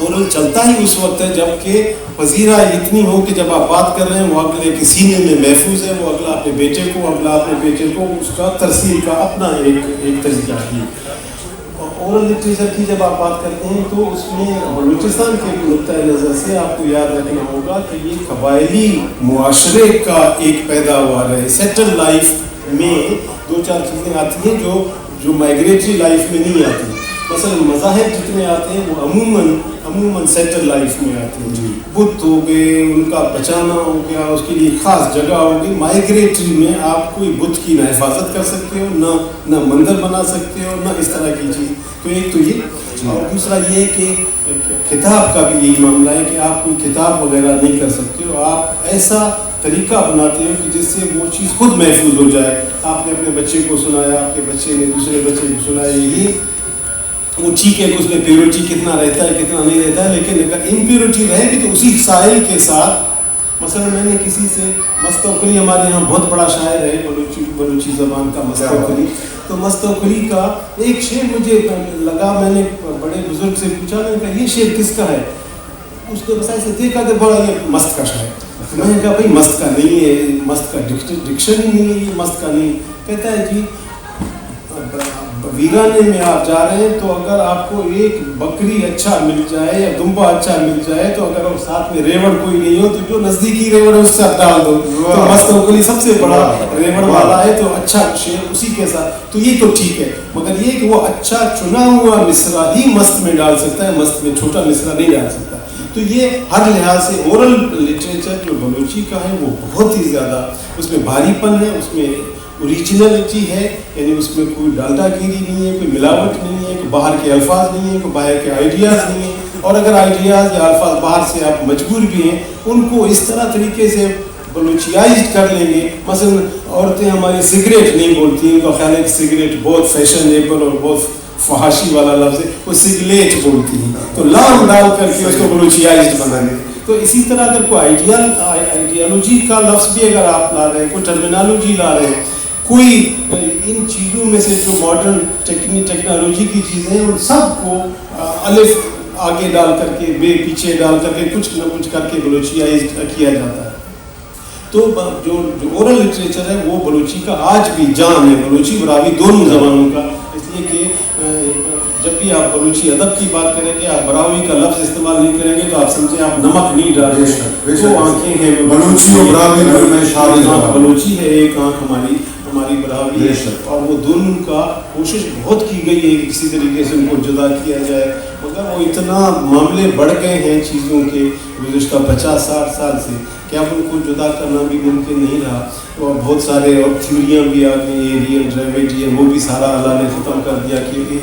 Oral چلتا ہی اس وقت ہے جب کہ پذیرا اتنی ہو کہ جب آپ بات کر رہے ہیں وہ اگلے کے سینے میں محفوظ ہے، وہ اگلا اپنے بیٹے کو، اگلا اپنے بیٹے کو، اس کا ترسیل کا اپنا ایک طریقہ ہے۔ اورل لٹریچر کی جب آپ بات کرتے ہیں تو اس میں بلوچستان کے نقطۂ نظر سے آپ کو یاد رکھنا ہوگا کہ یہ قبائلی معاشرے کا ایک پیداوار ہے۔ سیٹل لائف میں دو چار چیزیں آتی ہیں جو مائگریٹری لائف میں نہیں آتی، مثلا مذاہب جتنے آتے ہیں وہ عموماً سیٹل لائف میں آتے ہیں، بت ہو گئے، ان کا بچانا ہو گیا، اس کے لیے خاص جگہ ہوگی۔ مائگریٹری میں آپ کوئی بت کی نہ حفاظت کر سکتے ہو، نہ مندر بنا سکتے ہو، نہ اس طرح کی چیز۔ تو ایک تو یہ، اور دوسرا یہ کہ کتاب کا بھی یہی معاملہ ہے کہ آپ کوئی کتاب وغیرہ نہیں کر سکتے ہو، آپ ایسا طریقہ اپناتے ہو کہ جس سے وہ چیز خود محفوظ ہو جائے۔ آپ نے اپنے بچے کو سنایا، آپ کے بچے نے دوسرے بچے کو سنایا، یہ وہ ٹھیک ہے کہ اس میں پیورٹی کتنا رہتا ہے کتنا نہیں رہتا ہے، لیکن اگر امپیورٹی رہے گی تو اسی سائل کے ساتھ، مثلا میں نے کسی سے مستوکلی، ہمارے یہاں بہت بڑا شاعر ہے بلوچی زبان کا مستوکلی، تو مستوکلی کا ایک شعر مجھے لگا، میں نے بڑے بزرگ سے پوچھا، میں نے کہا یہ شعر کس کا ہے؟ اس نے بس ایسے دیکھا کہ بڑا یہ مست کا شاعر۔ میں نے کہا بھائی مست کا نہیں ہے، مست کا ڈکشن ہی نہیں ہے، یہ مست کا نہیں۔ کہتا ہے جی ویرانے میں آپ جا رہے ہیں تو اگر آپ کو ایک بکری اچھا مل جائے یا دمبا اچھا مل جائے تو اگر ساتھ میں ریوڑ کوئی نہیں ہو تو جو نزدیکی ریوڑ ہے اس سے ڈال دو، تو مستوکلی سب سے بڑا ریوڑ والا ہے، تو اچھا شعر اسی کے ساتھ، تو یہ تو ٹھیک ہے، مگر یہ کہ وہ اچھا چنا ہوا مصرع ہی مست میں ڈال سکتا ہے، مست میں چھوٹا مصرع نہیں ڈال سکتا۔ تو یہ ہر لحاظ سے اورل لٹریچر جو بلوچی کا ہے وہ بہت ہی زیادہ، اس میں بھاری پن ہے، اس میں اوریجنلٹی ہے، یعنی اس میں کوئی ڈالڈا گیری نہیں ہے، کوئی ملاوٹ نہیں ہے، کوئی باہر کے الفاظ نہیں ہے، کوئی باہر کے آئیڈیاز نہیں ہیں، اور اگر آئیڈیاز یا الفاظ باہر سے آپ مجبور بھی ہیں ان کو اس طرح طریقے سے بلوچیائزڈ کر لیں گے۔ مثلا عورتیں ہماری سگریٹ نہیں بولتی ہیں، ان کا خیال ہے کہ سگریٹ بہت فیشنیبل اور بہت فحاشی والا لفظ ہے، وہ سگلیٹ بولتی ہیں، تو لام ڈال کر کے اس کو بلوچیائزڈ بنا دیں۔ تو اسی طرح اگر کوئی آئیڈیالوجی کا لفظ بھی اگر آپ لا رہے ہیں، کوئی ٹرمینالوجی لا رہے ہیں، کوئی ان چیزوں میں سے جو ماڈرن ٹیکنالوجی کی چیزیں ہیں ان سب کو الف آگے ڈال کر کے، بے پیچھے ڈال کر کے، کچھ نہ کچھ کر کے بلوچیائز کیا جاتا ہے۔ تو جو اورل لٹریچر ہے وہ بلوچی کا آج بھی جان ہے، بلوچی براوی دونوں زبانوں کا، اس لیے کہ جب بھی آپ بلوچی ادب کی بات کریں گے، آپ براوی کا لفظ استعمال نہیں کریں گے تو آپ سمجھیں آپ نمک نہیں ڈال رہے ہیں۔ وہ آنکھیں ہیں بلوچی اور براوی میں شامل ہے، بلوچی ہے ایک آنکھ ہماری براوی ہے، اور وہ دونوں کا کوشش بہت کی گئی ہے کسی طریقے سے ان کو جدا کیا جائے، مگر وہ اتنا معاملے بڑھ گئے ہیں چیزوں کے گزشتہ 50-60 سال سے کہ اب ان کو جدا کرنا بھی ممکن نہیں رہا، اور بہت سارے اور تھیوریاں بھی آ گئی، ایرین ڈراویڈین، وہ بھی سارا اللہ نے ختم کر دیا کہ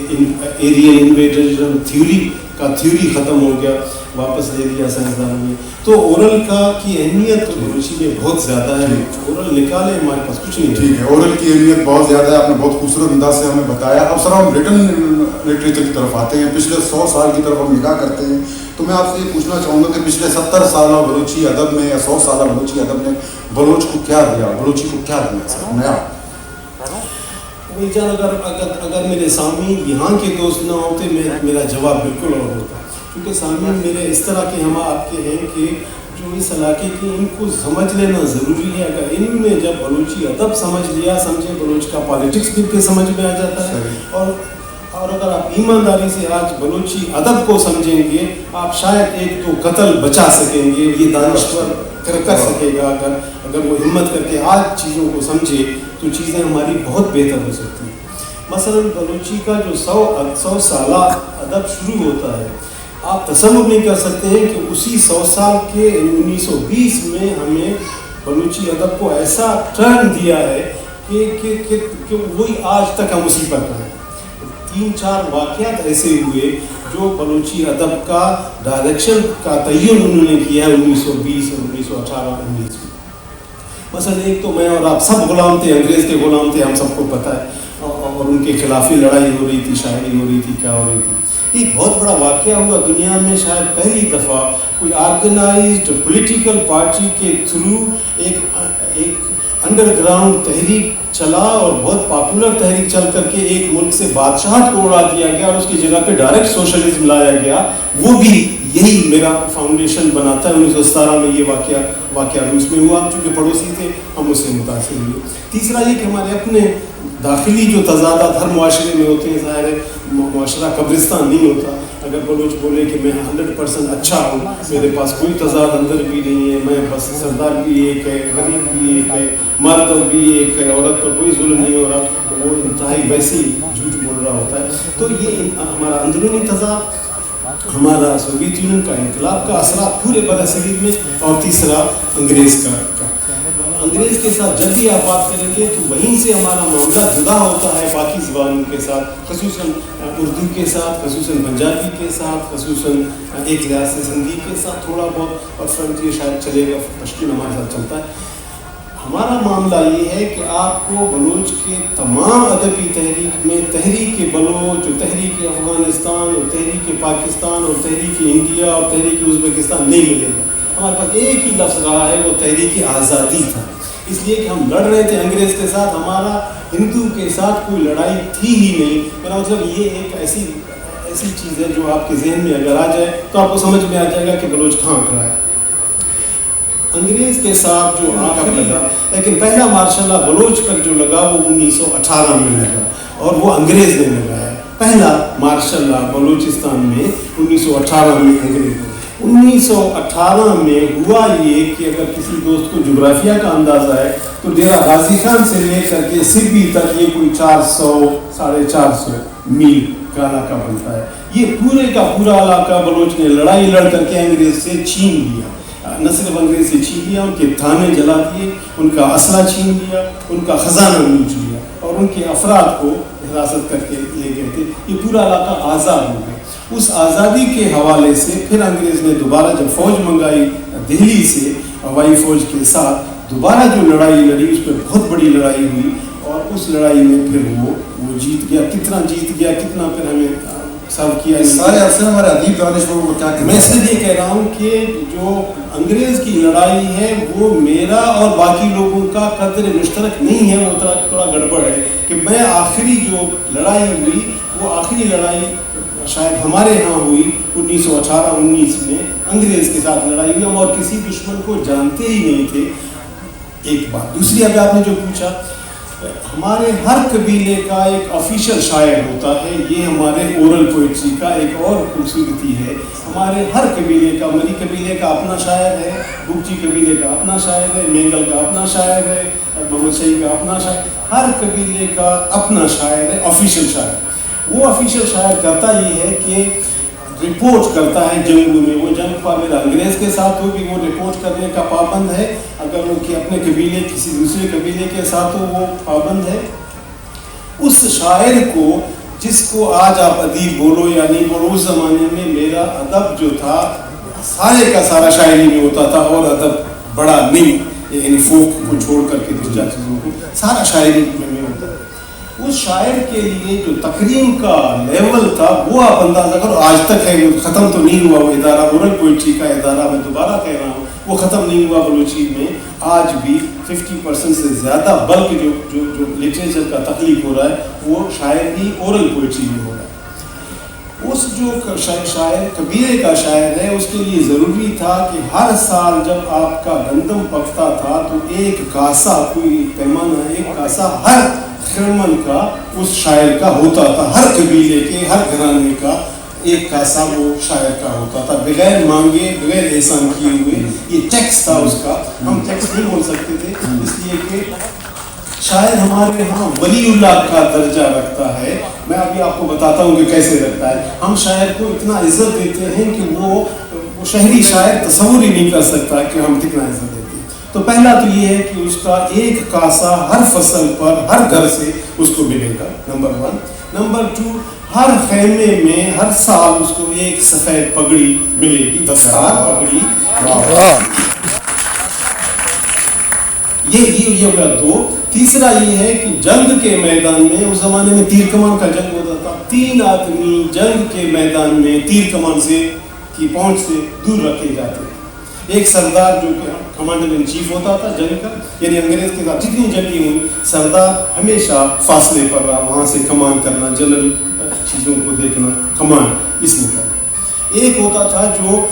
ایرین انویژن تھیوری ختم ہو گیا، واپس لے لیا سائنسدانوں نے۔ تو اورل کی اہمیت بلوچی میں بہت زیادہ ہے، اورل نکالے ہمارے پاس کچھ نہیں۔ ٹھیک ہے، اورل کی اہمیت بہت زیادہ ہے، آپ نے بہت خوبصورت انداز سے ہمیں بتایا۔ اب سر ہم ریٹن لٹریچر کی طرف آتے ہیں، پچھلے 100 سال کی طرف ہم نگاہ کرتے ہیں، تو میں آپ سے یہ پوچھنا چاہوں گا کہ پچھلے 70 سالہ بلوچی ادب میں یا 100 سالہ بلوچی ادب نے بلوچ کو کیا دیا، بلوچی کو کیا دیا سر نیا؟ جان اگر میرے سامعین یہاں کے دوست نہ ہوتے میرا جواب بالکل اور ہوتا، کیونکہ سامعین میرے اس طرح کے ہم آپ کے ہیں کہ جو اس علاقے کی ان کو سمجھ لینا ضروری ہے۔ اگر ان میں جب بلوچی ادب سمجھ لیا، سمجھے بلوچ کا پالیٹکس بھی پھر سمجھ میں آ جاتا ہے، اور اگر آپ ایمانداری سے آج بلوچی ادب کو سمجھیں گے، آپ شاید ایک تو قتل بچا سکیں گے، یہ دانشور کر سکے گا اگر وہ ہمت کر کے آج چیزوں کو سمجھے تو چیزیں ہماری بہت بہتر ہو سکتی ہیں۔ مثلا بلوچی کا جو 100 سالہ ادب شروع ہوتا ہے، آپ تصور نہیں کر سکتے ہیں کہ اسی 100 سال کے 1920 میں ہمیں بلوچی ادب کو ایسا ٹرن دیا ہے کہ وہی آج تک ہم اسی پر ہیں۔ 3-4 واقعات ایسے ہوئے جو بلوچی ادب کا ڈائریکشن کا تعین انہوں نے کیا ہے 1920 اور 1918-19 میں۔ مثلا ایک تو میں اور آپ سب غلام تھے، انگریز کے غلام تھے، ہم سب کو پتہ ہے، اور ان کے خلاف لڑائی ہو رہی تھی، شاعری ہو رہی تھی، کیا ہو رہی تھی۔ ایک بہت بڑا واقعہ ہوا دنیا میں، شاید پہلی دفعہ کوئی آرگنائزڈ پولیٹیکل پارٹی کے تھرو ایک انڈر گراؤنڈ تحریک چلا اور بہت پاپولر تحریک چل کر کے ایک ملک سے بادشاہت کو اڑا دیا گیا اور اس کی جگہ پہ ڈائریکٹ سوشلزم لایا گیا، وہ بھی یہی میرا فاؤنڈیشن بناتا ہے. 1917 میں یہ واقعہ روس میں ہوا. ہم چونکہ پڑوسی تھے ہم اس سے متاثر ہوئے. تیسرا یہ کہ ہمارے اپنے داخلی جو تضادات ہر معاشرے میں ہوتے ہیں. ظاہر ہے معاشرہ قبرستان نہیں ہوتا. اگر بلوچ بولے کہ میں 100% اچھا ہوں, میرے پاس کوئی تضاد اندر بھی نہیں ہے, میں بس سردار بھی ایک ہے, غریب بھی ایک ہے, مرد بھی ایک ہے, عورت پر کوئی ظلم نہیں ہو رہا, وہ انتہائی ویسے ہی جھوٹ بول رہا ہوتا ہے. تو یہ ہمارا اندرونی تضاد, ہمارا سوویت یونین کا انقلاب کا اثرات پورے برصغیر میں, اور تیسرا انگریز کا. انگریز کے ساتھ جب بھی آپ بات کریں گے تو وہیں سے ہمارا معاملہ جدا ہوتا ہے باقی زبانوں کے ساتھ, خصوصاً اردو کے ساتھ, خصوصاً پنجابی کے ساتھ, خصوصاً ایک لحاظ سے سندھی کے ساتھ تھوڑا بہت, اور فرنچی شاید چلے گا, پشتون ہمارے ساتھ چلتا ہے. ہمارا معاملہ یہ ہے کہ آپ کو بلوچ کے تمام ادبی تحریک میں تحریک بلوچ اور تحریک افغانستان اور تحریک پاکستان اور تحریک انڈیا اور تحریک ازبکستان نہیں ملے گا. ہمارے پاس ایک ہی لفظ رہا ہے, وہ تحریک آزادی تھا. اس لیے کہ ہم لڑ رہے تھے انگریز کے ساتھ, ہمارا ہندو کے ساتھ کوئی لڑائی تھی ہی نہیں. میرا مطلب یہ ایک ایسی چیز ہے جو آپ کے ذہن میں اگر آ جائے تو آپ کو سمجھ میں آ جائے گا کہ بلوچ کہاں کھڑا ہے. انگریز کے ساتھ جو آخر لگا, لیکن پہلا مارشاء اللہ بلوچ پر جو لگا وہ 1918 میں لگا, اور وہ انگریز نے لگایا. پہلا مارشاء اللہ بلوچستان میں 1918 میں انگریز نے. 1918 میں ہوا یہ کہ اگر کسی دوست کو جغرافیہ کا اندازہ ہے تو ڈیرہ غازی خان سے لے کر کے سبی تک یہ کوئی 400-450 میل کا علاقہ بنتا ہے. یہ پورے کا پورا علاقہ بلوچ نے لڑائی لڑ کر کے انگریز سے چھین لیا. نہ صرف انگریز سے چھین لیا, ان کے تھانے جلا دیے, ان کا اسلحہ چھین لیا, ان کا خزانہ لوٹ لیا, اور ان کے افراد کو حراست کر کے لے گئے تھے. یہ پورا علاقہ آزاد ہو گیا. اس آزادی کے حوالے سے پھر انگریز نے دوبارہ جب فوج منگائی دہلی سے ہوائی فوج کے ساتھ, دوبارہ جو لڑائی لڑی اس پہ بہت بڑی لڑائی ہوئی, اور اس لڑائی میں پھر وہ جیت گیا. کتنا جیت گیا, کتنا پھر ہمیں سرو کیا. سارے عرصے میں ہمارے ادیب دانشوروں کو کیا میں صرف یہ کہہ رہا ہوں کہ جو انگریز کی لڑائی ہے وہ میرا اور باقی لوگوں کا قدر مشترک نہیں ہے, وہ تھوڑا گڑبڑ ہے. کہ میں آخری جو لڑائی ہوئی وہ آخری لڑائی شاید ہمارے ہاں ہوئی 1918-19 میں انگریز کے ساتھ لڑائی ہوئی. ہم اور کسی دشمن کو جانتے ہی نہیں تھے. ایک بات. دوسری اب آپ نے جو پوچھا, ہمارے ہر قبیلے کا ایک آفیشیل شاعر ہوتا ہے. یہ ہمارے اورل پوئٹری کا ایک اور خوبصورتی ہے. ہمارے ہر قبیلے کا, مری قبیلے کا اپنا شاعر ہے, بگچی قبیلے کا اپنا شاعر ہے, مینگل کا اپنا شاعر ہے, محمد شاہی کا اپنا شاعر. ہر قبیلے کا اپنا شاعر ہے, آفیشیل شاعر. وہ آفیشیل شاعر کرتا یہ ہے کہ رپورٹ کرتا ہے جنگوں میں. وہ جنگ کا میرا انگریز کے ساتھ ہو کہ وہ رپورٹ کرنے کا پابند ہے, اگر وہ کہ اپنے قبیلے کسی دوسرے قبیلے کے ساتھ ہو وہ پابند ہے. اس شاعر کو, جس کو آج آپ ادیب بولو یا نہیں بولو, اس زمانے میں میرا ادب جو تھا سارے کا سارا شاعری میں ہوتا تھا, اور ادب بڑا نہیں, یعنی فوک کو چھوڑ کر کے دوسرا چیزوں کو سارا شاعری میں ہوتا تھا. اس شاعر کے لیے جو تقریم کا لیول تھا وہ آپ اندازہ کرو, آج تک ہے, وہ ختم تو نہیں ہوا. وہ ادارہ اورل پوئٹری کا ادارہ, میں دوبارہ کہہ رہا ہوں, وہ ختم نہیں ہوا بلوچی میں. آج بھی 50% سے زیادہ بلک جو لٹریچر کا تخلیق ہو رہا ہے وہ شاعری اورل پوئٹری میں ہو رہا ہے. اس جو شاعر قبیلے کا شاعر ہے, اس کے لیے ضروری تھا کہ ہر سال جب آپ کا گندم پکتا تھا تو ایک کاسا, کوئی پیمانہ, ایک کاسا ہر خرمن کا اس شاعر کا ہوتا تھا. ہر قبیلے کے, ہر گھرانے کا ایک کاسا وہ شاعر کا ہوتا تھا, بغیر مانگے, بغیر احسان کیے ہوئے. یہ ٹیکس تھا اس کا. ہم ٹیکس نہیں بول سکتے تھے, اس لیے کہ شاعر ہمارے ہاں ولی اللہ کا درجہ رکھتا ہے. میں ابھی آپ کو بتاتا ہوں کہ کیسے رکھتا ہے. ہم شاعر کو اتنا عزت دیتے ہیں کہ وہ شہری شاعر تصور ہی نہیں کر سکتا کہ ہم کتنا عزت دیتے ہیں. تو پہلا تو یہ ہے کہ اس کا ایک کاسا ہر فصل پر, ہر گھر سے اس کو ملے گا, نمبر 1. نمبر 2, ہر خیمے میں ہر سال اس کو ایک سفید پگڑی ملے گی, دستار پگڑی. یہ ہوگا 2. تیسرا یہ ہے کہ جنگ کے میدان میں, اس زمانے میں تیر کمان کا جنگ ہوتا تھا, 3 آدمی جنگ کے میدان میں تیر کمان سے کی پہنچ سے دور رکھے جاتے ہیں. ایک سردار جو کہ کمانڈر ان چیف ہوتا تھا جنگ کا, یعنی انگریز کے ساتھ جتنی جنگیں ہوئی سردار ہمیشہ فاصلے پر رہا, وہاں سے کمان کرنا, جنرل چیزوں کو دیکھنا, کمان اس میں کرنا. ایک ہوتا تھا جو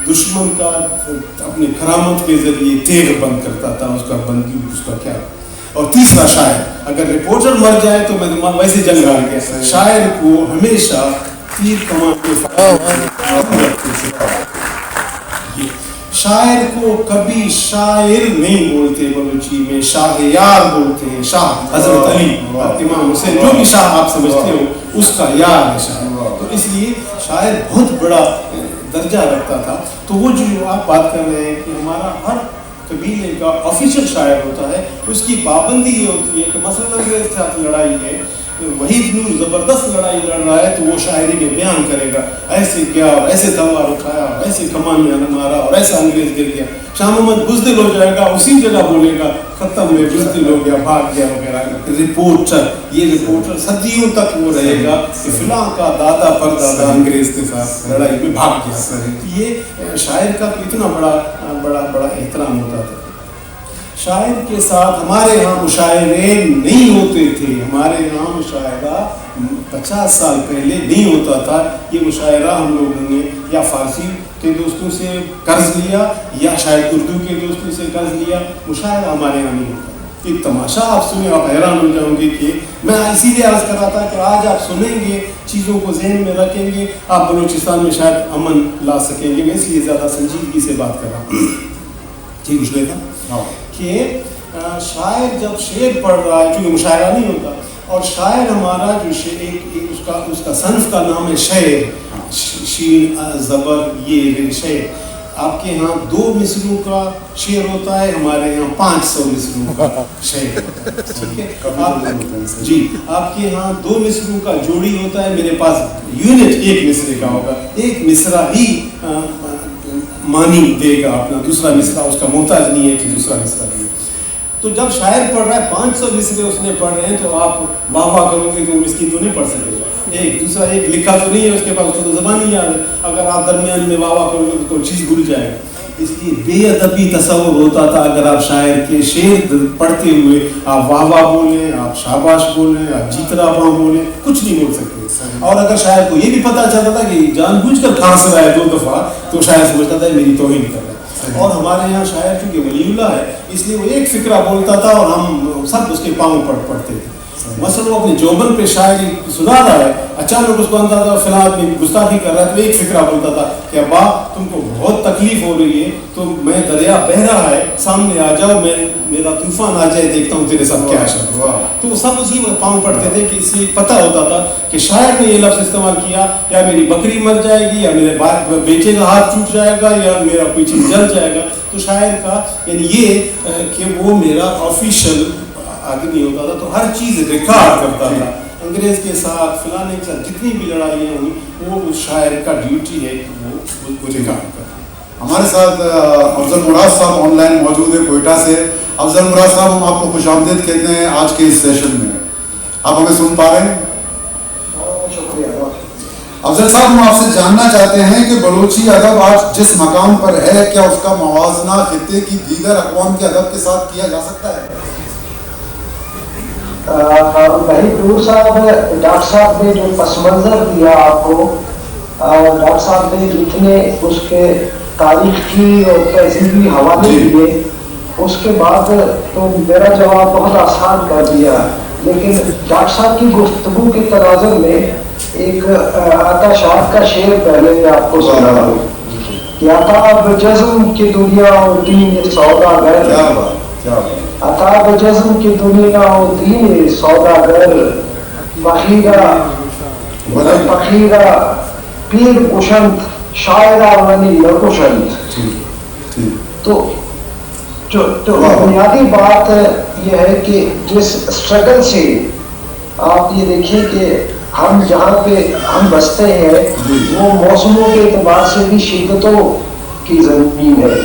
دشمن کا اپنے کرامت کے ذریعے تیر بند کرتا تھا، اس کا بندی اس کا کیا. اور تیسرا شاعر، اگر رپورٹر مر جائے تو میں ویسے جنگ ہار گیا. شاعر کو ہمیشہ تیر کمان کے شاعر کو کبھی شاعر نہیں بولتے بلوچی میں، شاہ یار بولتے ہیں. شاہ حضرت علی امام حسین، جو بھی شاہ آپ سمجھتے ہو اس کا یار ہے شاعر. تو اس لیے شاعر بہت بڑا درجہ رکھتا تھا. تو وہ جو آپ بات کر رہے ہیں کہ ہمارا ہر قبیلے کا آفیشیل شاعر ہوتا ہے، اس کی پابندی یہ ہوتی ہے کہ مثلاً انگریز کے ساتھ لڑائی ہے، وحید نور زبردست لڑائی لڑ رہا ہے تو وہ شاعری میں بیان کرے گا ایسے کیا اور ایسے تلوار اٹھایا اور ایسے کمان میں مارا اور ایسا انگریز گر گیا. شاہ محمد بزدل ہو جائے گا، اسی جگہ بولے گا ختم میں بزدل ہو گیا، بھاگ گیا وغیرہ. رپورٹر، یہ رپورٹر صدیوں تک وہ رہے گا کہ فلاں کا دادا پر دادا انگریز کے ساتھ لڑائی میں بھاگ گیا. یہ شاعر کا اتنا بڑا احترام ہوتا تھا. شاعر کے ساتھ ہمارے یہاں مشاعرے نہیں ہوتے تھے. ہمارے یہاں مشاعرہ 50 سال پہلے نہیں ہوتا تھا. یہ مشاعرہ ہم لوگوں نے یا فارسی کے دوستوں سے قرض لیا یا شاید اردو کے دوستوں سے قرض لیا. مشاعرہ ہمارے یہاں نہیں ہوتا. ایک تماشا آپ سنیں آپ حیران ہو جاؤ گے کہ میں اسی لیے عرض کر رہا تھا کہ آج آپ سنیں گے، چیزوں کو ذہن میں رکھیں گے، آپ بلوچستان میں شاید امن لا سکیں گے. میں اس لیے زیادہ سنجیدگی سے بات کر رہا ہوں. ٹھیک اس لیے تھا کہ شاعر جب شعر پڑھ رہا ہے، چونکہ مشاعرہ نہیں ہوتا، اور شاعر ہمارا جو اس کا صنف کا نام ہے شعر، شین زبر یہ شعر. آپ کے ہاں 2 مصروں کا شعر ہوتا ہے، ہمارے یہاں 500 مصروں کا شعر. ٹھیک ہے جی، آپ کے ہاں 2 مصروں کا جوڑی ہوتا ہے، میرے پاس یونٹ 1 مصرے کا ہوگا. ایک مصرع ہی معنی دے گا اپنا، دوسرا مصرع اس کا محتاج نہیں ہے کہ دوسرا مصرع دے. تو جب شاعر پڑھ رہا ہے 500 مصرے اس نے پڑھ رہے ہیں تو آپ واہ واہ کرو گے تو مسکین تو نہیں پڑھ سکے گا. ایک دوسرا ایک لکھا تو نہیں ہے اس کے پاس، اس کو تو زبان نہیں یاد ہے. اگر آپ درمیان میں واہ واہ کرو گے تو کوئی چیز بھول جائے گا. اس لیے بے ادبی تصور ہوتا تھا اگر آپ شاعر کے شعر پڑھتے ہوئے آپ واہ واہ بولیں، آپ شاباش بولیں، آپ جیترا باں بولیں، کچھ نہیں بول سکتے. اور اگر شاعر کو یہ بھی پتہ چلتا تھا کہ جان بوجھ کر کھانس رہا ہے 2 دفعہ تو شاعر سمجھتا تھا میری توہین کر رہا ہے. اور ہمارے یہاں شاعر چونکہ ولی اللہ ہے اس لیے وہ ایک فقرہ بولتا تھا اور ہم سب اس کے پاؤں پڑھتے تھے. مثلا وہ اپنے جوبن پہ شاعری سنا رہا ہے، اچانک اس کو اندازہ فی الحال میں گستاخی کر رہا ہے تو ایک فقرہ بولتا تھا کہ ابا تم کو بہت تکلیف ہو رہی ہے تو میں دریا بہہ رہا ہے، سامنے آ جاؤ، میں میرا طوفان آ جائے، دیکھتا ہوں تیرے ساتھ کیا ہے. تو وہ سب اسی میں پاؤں پڑھتے تھے کہ اس لیے پتہ ہوتا تھا کہ شاعر نے یہ لفظ استعمال کیا یا میری بکری مر جائے گی یا میرے بیٹے کا ہاتھ ٹوٹ جائے گا یا میرا کوئی چیز جل جائے گا. تو شاعر کا یعنی یہ کہ وہ میرا آفیشیل آدمی ہوتا تھا تو ہر چیز ریکارڈ کرتا تھا. انگریز کے ساتھ فلانے کے ساتھ جتنی بھی لڑائیاں ہوئی وہ اس شاعر کا ڈیوٹی ہے کہ وہ ریکارڈ کرتا. ہمارے ساتھ افضل مراد صاحب آن لائن موجود ہے کوئٹہ سے. افضل مراد صاحب ہم آپ کو خوش آمدید کہتے ہیں آج کے اس سیشن میں. آپ ہمیں سن پا رہے ہیں؟ شکریہ. افضل صاحب ہم آپ سے جاننا چاہتے ہیں کہ بلوچی ادب آج جس مقام پر ہے کیا اس کا موازنہ خطے کی دیگر اقوام کے ادب کے ساتھ کیا جا سکتا ہے؟ ظہیر صاحب، ڈاکٹر صاحب نے جو پس منظر دیا آپ کو، ڈاکٹر صاحب نے جتنے اس کے تاریخ کی اور تہذیبی حوالے دیے اس کے بعد تو میرا جواب بہت آسان کر دیا. لیکن ڈاکٹر صاحب کی گفتگو کے تناظر میں ایک عطا شاہ کا شعر پہلے آپ کو سنا ہوں کہ عطا بجزم کی دنیا و دین سوداگر، عطا بجزم کی دنیا و دین سوداگر، فقیرہ پیر کشند شاعرہ ولی لکشند. تو جو بنیادی بات یہ ہے کہ جس اسٹرگل سے آپ یہ دیکھیں کہ ہم جہاں پہ ہم بستے ہیں وہ موسموں کے اعتبار سے بھی شدتوں کی زمین ہے.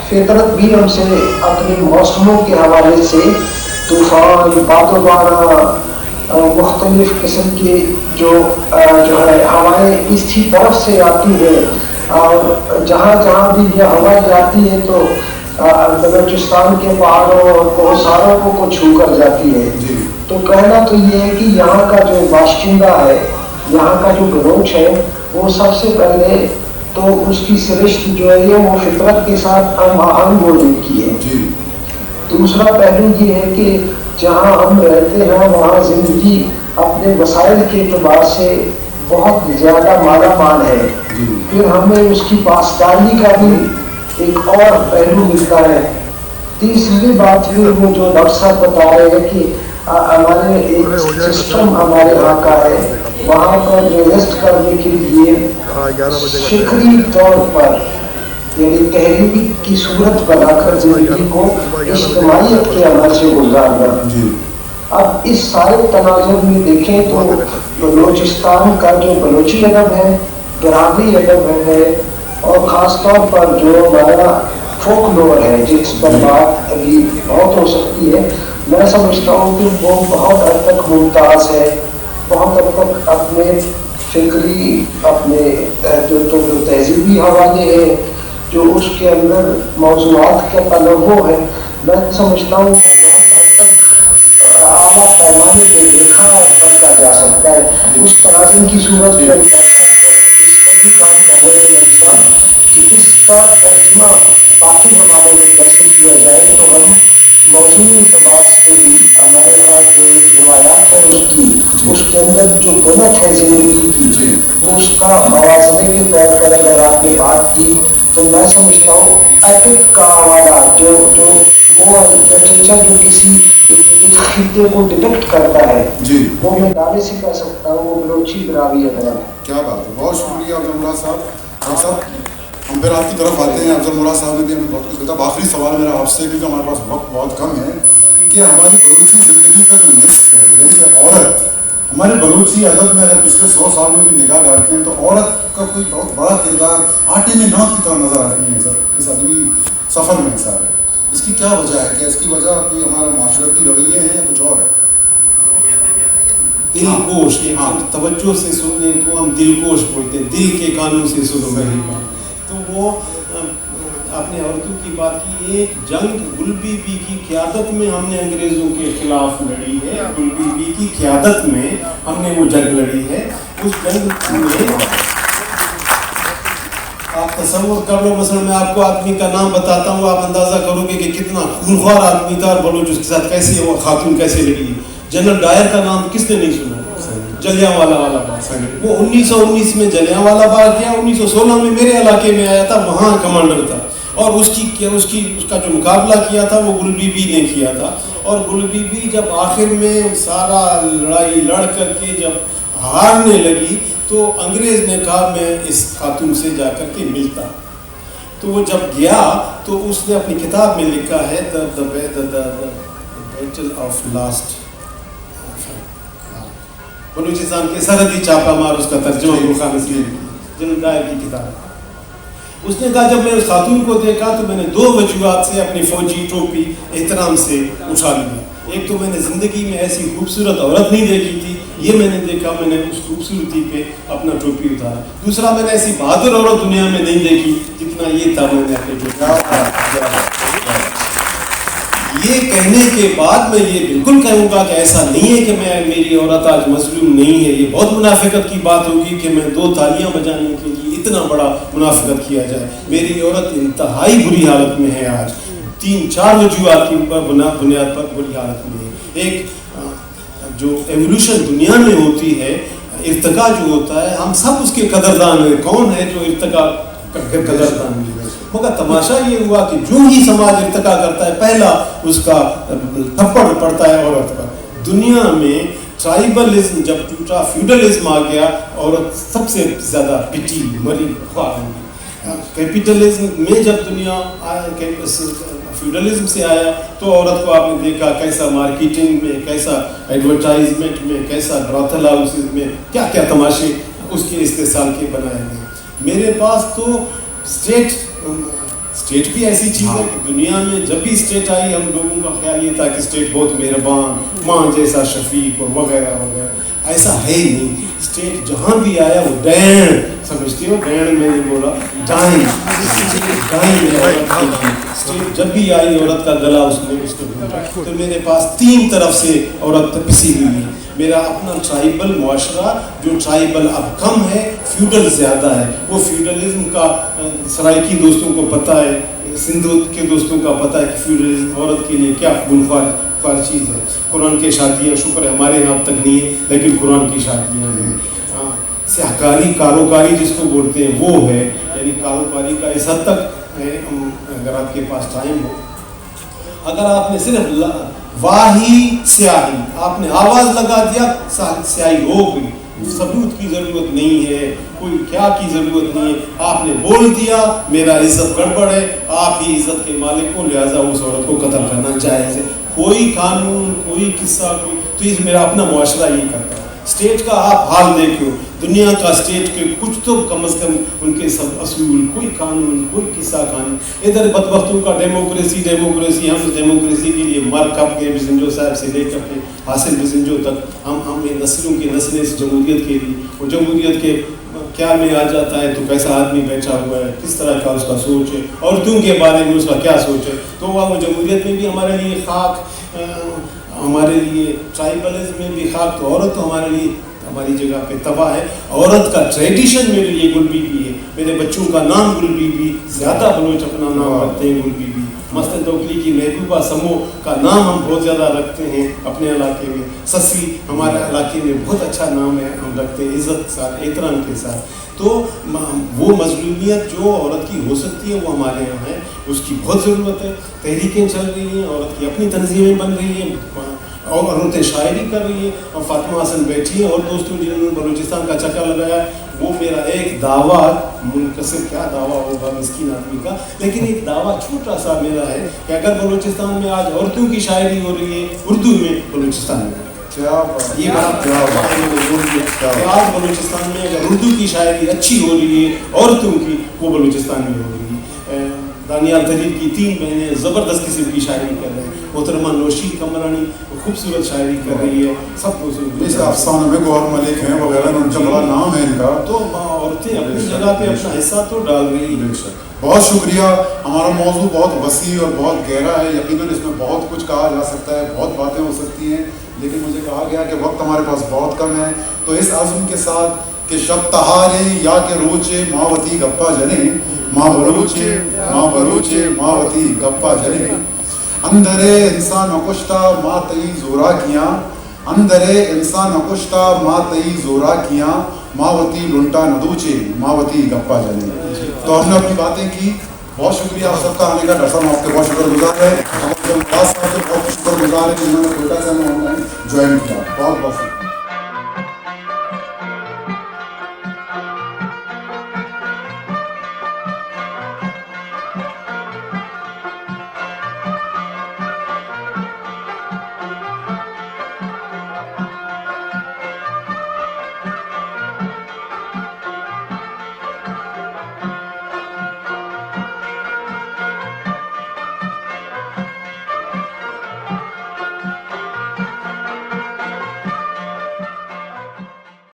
فطرت بھی ہم سے اپنے موسموں کے حوالے سے طوفان، باد و بارہ، مختلف قسم کی جو ہے ہوائیں اس کی طرف سے آتی ہے اور جہاں جہاں بھی یہ ہوا جاتی ہے تو بلوچستان کے پہاڑوں اور کوہساروں کو چھو کر جاتی ہے. تو کہنا تو یہ ہے کہ یہاں کا جو باشندہ ہے، یہاں کا جو بلوچ ہے وہ سب سے پہلے تو اس کی سرشت جو ہے وہ فطرت کے ساتھ ہم آہنگ ہونے کی ہے. دوسرا پہلو یہ ہے کہ جہاں ہم رہتے ہیں وہاں زندگی اپنے وسائل کے اعتبار سے بہت زیادہ مالا مال ہے. پھر ہمیں اس کی پاسداری کا بھی ایک اور پہلو ملتا ہے. تیسری بات پھر وہ جو ڈاکٹر صاحب بتا رہے ہیں کہ ہمارے ایک سسٹم ہمارے یہاں کا ہے, وہاں پر ریسٹ کرنے کے لیے فکری طور پر یعنی تحریک کی صورت بنا کر زندگی کو اجتماعیت کے عمل سے گزارنا. اب اس سارے تناظر میں دیکھیں تو بلوچستان کا جو بلوچی ادب ہے, براہوی ادب ہے, اور خاص طور پر جو ہمارا فوک لور ہے جس پر بات ابھی بہت ہو سکتی ہے, میں سمجھتا ہوں کہ وہ بہت حد تک ممتاز ہے, بہت حد تک اپنے فکری اپنے جو تہذیبی حوالے ہیں, جو اس کے اندر موضوعات کا تنوع ہے, میں سمجھتا ہوں وہ بہت حد تک اعلیٰ پیمانے پہ دیکھا اور سمجھا جا سکتا ہے. اس تناظر کی صورت میں کام کر رہے ہیں انسان کہ اس کا ترجمہ باقی ہمارے میں کیسے کیا جائے. تو ہم موضوعی اعتبار سے بھی ہمارے پاس جو روایات ہے اس کے اندر جو بنت ہے زندگی کی, وہ اس کا موازنے کے طور پر اگر آپ نے بات کی تو میں سمجھتا ہوں ایپک کا حوالہ جو وہ لٹریچر جو کسی اس خطے کو ڈپکٹ کرتا ہے, وہ میں دعوے سے کہہ سکتا ہوں وہ بلوچی براہوی ادب ہے. کیا بات ہے, بہت شکریہ افضل مراد صاحب. ڈاکٹر صاحب ہم پھر آپ کی طرف آتے ہیں. افضل مراد صاحب نے بھی ہمیں بہت کچھ بتایا. آخری سوال میرا آپ سے, کیونکہ ہمارے پاس وقت بہت کم ہے, کہ ہماری بلوچی زندگی کا جو نصف ہے یعنی کہ عورت, ہمارے بلوچی ادب میں اگر پچھلے 100 سال میں بھی نگاہ ڈالتے ہیں تو عورت کا کوئی بہت بڑا کردار آٹے میں نمک کی طرح نظر آتی ہے سر اس ادبی سفر میں. سر اس کی کیا وجہ ہے؟ کیا اس کی وجہ کوئی ہمارا معاشرتی رویے ہیں یا کچھ اور ہے؟ دل گوش, توجہ سے سننے کو ہم دل گوش بولتے ہیں, دل کے کانوں سے سنو میری بات. تو وہ آپ نے عورتوں کی بات کی, ایک جنگ گل بی بی کی قیادت میں ہم نے انگریزوں کے خلاف لڑی ہے. گل بی بی کی قیادت میں ہم نے وہ جنگ لڑی ہے. اس جنگ میں آپ تصور کر لو, مثلا میں آپ کو آدمی کا نام بتاتا ہوں, آپ اندازہ کرو گے کہ کتنا خونخوار آدمی تھا, اور بلوچ اس کے ساتھ کیسے وہ خاتون کیسے لڑی. جنرل ڈائر کا نام کس نے نہیں سنا؟ جلیانوالہ والا باغ. وہ 1919 میں جلیانوالہ باغ کیا, 1916 میں میرے علاقے میں آیا تھا, وہاں کمانڈر تھا, اور اس کا جو مقابلہ کیا تھا وہ گل بی بی نے کیا تھا. اور گل بی بی جب آخر میں سارا لڑائی لڑ کر کے جب ہارنے لگی تو انگریز نے کہا میں اس خاتون سے جا کر کے ملتا. تو وہ جب گیا تو اس نے اپنی کتاب میں لکھا ہے بیٹل آف لاسٹ, بلوچستان کے سرحدی چھاپا مار, اس کا ترجمہ خان نسیم جنرل ڈائر کی کتاب. اس نے کہا جب میں اس خاتون کو دیکھا تو میں نے 2 وجوہات سے اپنی فوجی ٹوپی احترام سے اٹھا لی. ایک تو میں نے زندگی میں ایسی خوبصورت عورت نہیں دیکھی تھی, یہ میں نے دیکھا, میں نے اس خوبصورتی پہ اپنا ٹوپی اتارا. دوسرا میں نے ایسی بہادر عورت دنیا میں نہیں دیکھی جتنا یہ تھا, میں نے اپنے ٹوپی. یہ کہنے کے بعد میں یہ بالکل کہوں گا کہ ایسا نہیں ہے کہ میری عورت آج مظلوم نہیں ہے. یہ بہت منافقت کی بات ہوگی کہ میں 2 تالیاں بجانے کے لیے اتنا بڑا منافقت کیا جائے. میری عورت انتہائی بری حالت میں ہے آج, 3-4 وجوہات کی بنیاد پر بری حالت میں ہے. ایک جو ایولیوشن دنیا میں ہوتی ہے, ارتقاء جو ہوتا ہے, ہم سب اس کے قدردان ہیں. کون ہے جو ارتقاء قدردان نہیں ہے؟ مگر تماشا یہ ہوا کہ جو ہی سماج ارتقاء کرتا ہے پہلا اس کا تھپڑ پڑتا ہے عورت پر. دنیا میں ٹرائبلزم جب ٹوٹا, فیوڈلزم آ گیا, عورت سب سے زیادہ پٹی مری خوار ہوئی. کیپٹلزم میں جب دنیا فیوڈلزم سے آیا تو عورت کو آپ نے دیکھا کیسا مارکیٹنگ میں, کیسا ایڈورٹائزمنٹ میں, کیسا براثل ہاؤسز میں کیا کیا تماشے اس کے استحصال کے بنائے گئے. میرے پاس تو اسٹیٹ بھی ایسی چیز ہے کہ دنیا میں جب بھی اسٹیٹ آئی ہم لوگوں کا خیال یہ تھا کہ اسٹیٹ بہت مہربان, ماں جیسا شفیق اور وغیرہ وغیرہ. ایسا ہے ہی نہیں. اسٹیٹ جہاں بھی آیا وہ ڈین, سمجھتے ہو, ڈین میں نے بولا ڈائن. اسٹیٹ جب بھی آئی عورت کا گلا اس کو. تو میرے پاس 3 طرف سے عورت پسی ہوئی ہے. میرا اپنا ٹرائبل معاشرہ جو ٹرائبل اب کم ہے، فیوڈل زیادہ ہے. وہ فیوڈلزم کا سرائکی دوستوں کو پتہ ہے، سندھ کے دوستوں کا پتہ ہے کہ فیوڈلزم عورت کے لیے کیا خونخوار چیز ہے. قرآن کی شادیاں شکر ہے ہمارے یہاں اب تک نہیں ہے، لیکن قرآن کی شادیاں ہیں. سیاہکاری کاروکاری جس کو بولتے ہیں وہ ہے، یعنی کاروکاری کا اس حد تک ہے. اگر آپ کے پاس ٹائم ہو، اگر آپ نے صرف واہی سیاہی آپ نے آواز لگا دیا سیاہی ہو گئی. ثبوت کی ضرورت نہیں ہے، کوئی کیا کی ضرورت نہیں ہے. آپ نے بول دیا میرا عزت گڑبڑ ہے، آپ ہی عزت کے مالک ہو، لہٰذا اس عورت کو قتل کرنا جائز ہے. کوئی قانون، کوئی قصہ، کوئی تو اس میرا اپنا معاشرہ یہ کرتا ہے. اسٹیٹ کا آپ حال دیکھو، دنیا کا اسٹیٹ کے کچھ تو کم از کم ان کے سب اصول، کوئی قانون، کوئی قصہ کہانی. ادھر بدبختوں کا ڈیموکریسی، ہم ڈیموکریسی کے لیے مر کپ کے بزنجو صاحب سے لے کر کے حاصل بزنجو تک ہم نسلوں کی نسلیں اس جمہوریت کے لیے، اور جمہوریت کے کیا میں آ جاتا ہے تو کیسا آدمی بیٹھا ہوا ہے، کس طرح کا اس کا سوچ ہے، عورتوں کے بارے میں اس کا کیا سوچ ہے. تو وہ جمہوریت میں بھی ہمارے لیے خاک، ہمارے لیے ٹرائبلزم میں بھی خاک. تو عورت تو ہمارے لیے ہماری جگہ پہ تباہ ہے. عورت کا ٹریڈیشن میرے لیے گل بی بی ہے. میرے بچوں کا نام گل بی بی، زیادہ بلوچ اپنا نام رکھتے ہیں گل بی بی. مثلاً توکلی کی محبوبہ سمو کا نام ہم بہت زیادہ رکھتے ہیں اپنے علاقے میں. سسی ہمارے علاقے میں بہت اچھا نام ہے، ہم رکھتے ہیں عزت کے ساتھ، احترام کے ساتھ. تو وہ مظلومیت جو عورت کی ہو سکتی ہے وہ ہمارے یہاں ہے، اس کی بہت ضرورت ہے. تحریکیں چل رہی ہیں، عورت کی اپنی تنظیمیں بن رہی ہیں، اور عورتیں شاعری کر رہی ہیں. اور فاطمہ حسن بیٹھی ہیں اور دوستوں جنہوں نے بلوچستان کا چکر لگایا. وہ میرا ایک دعویٰ، منقصر کیا دعویٰ ہوگا مسکین آدمی کا، لیکن ایک دعویٰ چھوٹا سا میرا ہے کہ اگر بلوچستان میں آج عورتوں کی شاعری ہو رہی ہے اردو میں، بلوچستان میں یہ بات آج بلوچستان میں اگر اردو کی شاعری اچھی ہو رہی ہے عورتوں کی، وہ بلوچستان میں ہو رہی ہے. دانیال تحریر کی 3 بہنیں زبردست قسم کی شاعری کر رہے ہیں. محترمہ نوشین کمرانی خوبصورت شاعری کر رہی ہے. سب اس افسانہ میں گوہر ملک ہیں وغیرہ، ان کا بڑا نام ہے ان کا. تو عورتیں اپنی جگہ پہ اپنا حصہ تو ڈال رہی ہیں. بہت شکریہ. ہمارا موضوع بہت وسیع اور بہت گہرا ہے. یقیناً اس میں بہت کچھ کہا جا سکتا ہے، بہت باتیں ہو سکتی ہیں، لیکن مجھے کہا گیا کہ وقت ہمارے پاس بہت کم ہے. تو اس عزم کے ساتھ کہ شب تہارے یا کہ روچے ماوتی گپا جنے، ماں بلوچے ماوتی گپا جنے، اندرے انسان اکشتا ماں تئی زورا کیاں، اندرے انسان اکشتا ماں تئی زورا کیاں، ماوتی لنٹا ندوچے ماوتی گپا جنے. تو ہم نے اپنی باتیں کی. بہت شکریہ آپ سب کا آنے کا. ڈاکٹر صاحب آپ کے بہت شکر گزار ہے. ہمارے صاحب کے بہت شکر گزار ہے کہ انہوں نے کوئٹہ سے ہمیں آن لائن جوائن کیا. بہت بہت شکریہ.